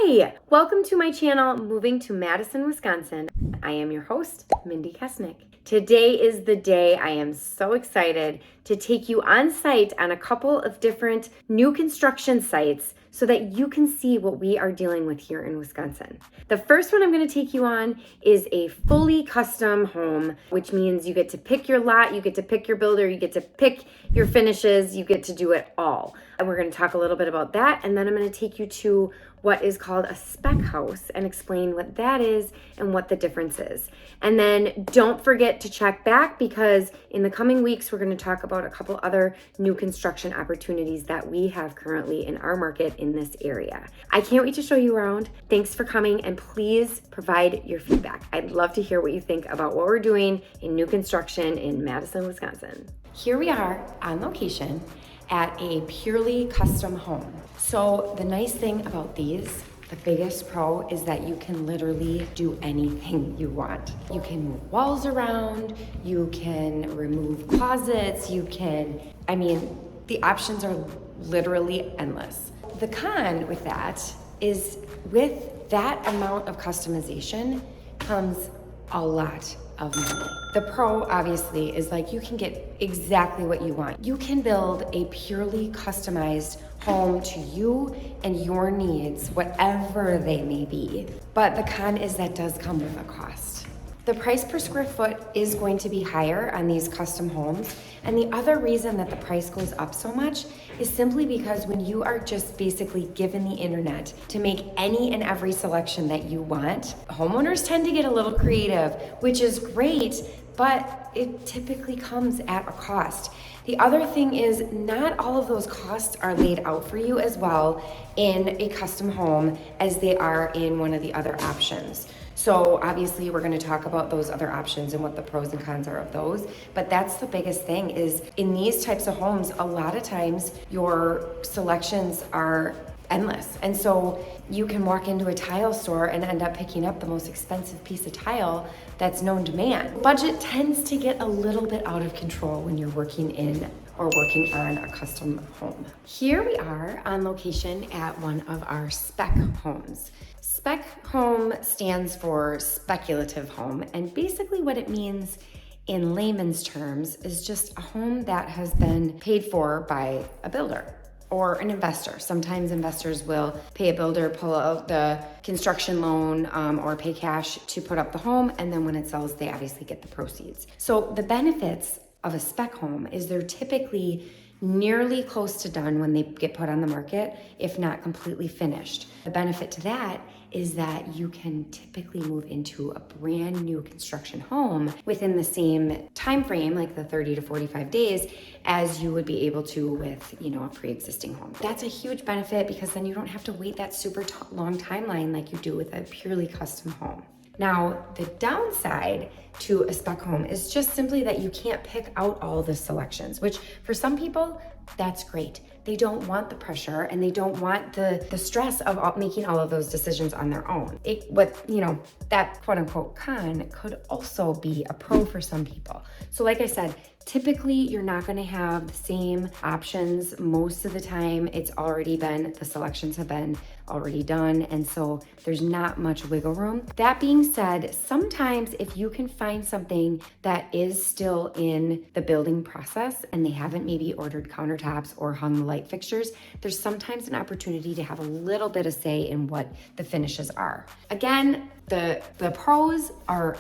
Hi, welcome to my channel, Moving to Madison, Wisconsin. I am your host, Mindy Kesnick. Today is the day I am so excited to take you on site on a couple of different new construction sites so that you can see what we are dealing with here in Wisconsin. The first one I'm going to take you on is a fully custom home, which means you get to pick your lot, you get to pick your builder, you get to pick your finishes, you get to do it all. And we're going to talk a little bit about that, and then I'm going to take you to what is called a spec house and explain what that is and what the difference is. And then don't forget to check back, because in the coming weeks we're going to talk about a couple other new construction opportunities that we have currently in our market in this area. I can't wait to show you around. Thanks for coming, and please provide your feedback. I'd love to hear what you think about what we're doing in new construction in Madison, Wisconsin. Here we are on location at a purely custom home. So the nice thing about these, the biggest pro, is that you can literally do anything you want. You can move walls around, you can remove closets, the options are literally endless. The con with that is, with that amount of customization comes a lot of money. The pro obviously is you can get exactly what you want. You can build a purely customized home to you and your needs, whatever they may be. But the con is that does come with a cost. The price per square foot is going to be higher on these custom homes. And the other reason that the price goes up so much is simply because when you are just basically given the internet to make any and every selection that you want, homeowners tend to get a little creative, which is great, but it typically comes at a cost. The other thing is, not all of those costs are laid out for you as well in a custom home as they are in one of the other options. So obviously we're going to talk about those other options and what the pros and cons are of those. But that's the biggest thing, is in these types of homes, a lot of times your selections are endless. And so you can walk into a tile store and end up picking up the most expensive piece of tile that's known to man. Budget tends to get a little bit out of control when you're working in or working on a custom home. Here we are on location at one of our spec homes. Spec home stands for speculative home, and basically what it means in layman's terms is just a home that has been paid for by a builder or an investor. Sometimes investors will pay a builder, pull out the construction loan, or pay cash to put up the home, and then when it sells, they obviously get the proceeds. So the benefits of a spec home is they're typically nearly close to done when they get put on the market, if not completely finished. The benefit to that is that you can typically move into a brand new construction home within the same time frame, like the 30 to 45 days, as you would be able to with, a pre-existing home. That's a huge benefit, because then you don't have to wait that super long timeline like you do with a purely custom home. Now, the downside to a spec home is just simply that you can't pick out all the selections, which for some people, that's great. They don't want the pressure and they don't want the stress of making all of those decisions on their own. That quote unquote con could also be a pro for some people. So like I said, typically you're not going to have the same options most of the time. The selections have been already done, and so there's not much wiggle room. That being said, sometimes if you can find something that is still in the building process and they haven't maybe ordered countertops or hung the light fixtures, there's sometimes an opportunity to have a little bit of say in what the finishes are. Again, the pros are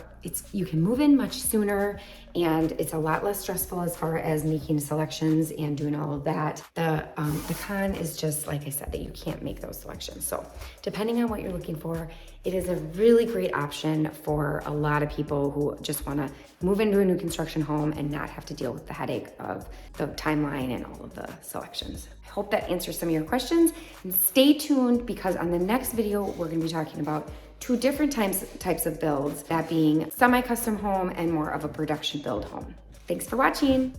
you can move in much sooner, and it's a lot less stressful as far as making selections and doing all of that. The con is just, like I said, that you can't make those selections. So depending on what you're looking for, it is a really great option for a lot of people who just want to move into a new construction home and not have to deal with the headache of the timeline and all of the selections. I hope that answers some of your questions, and stay tuned, because on the next video, we're going to be talking about two different types of builds, that being semi-custom home and more of a production build home. Thanks for watching.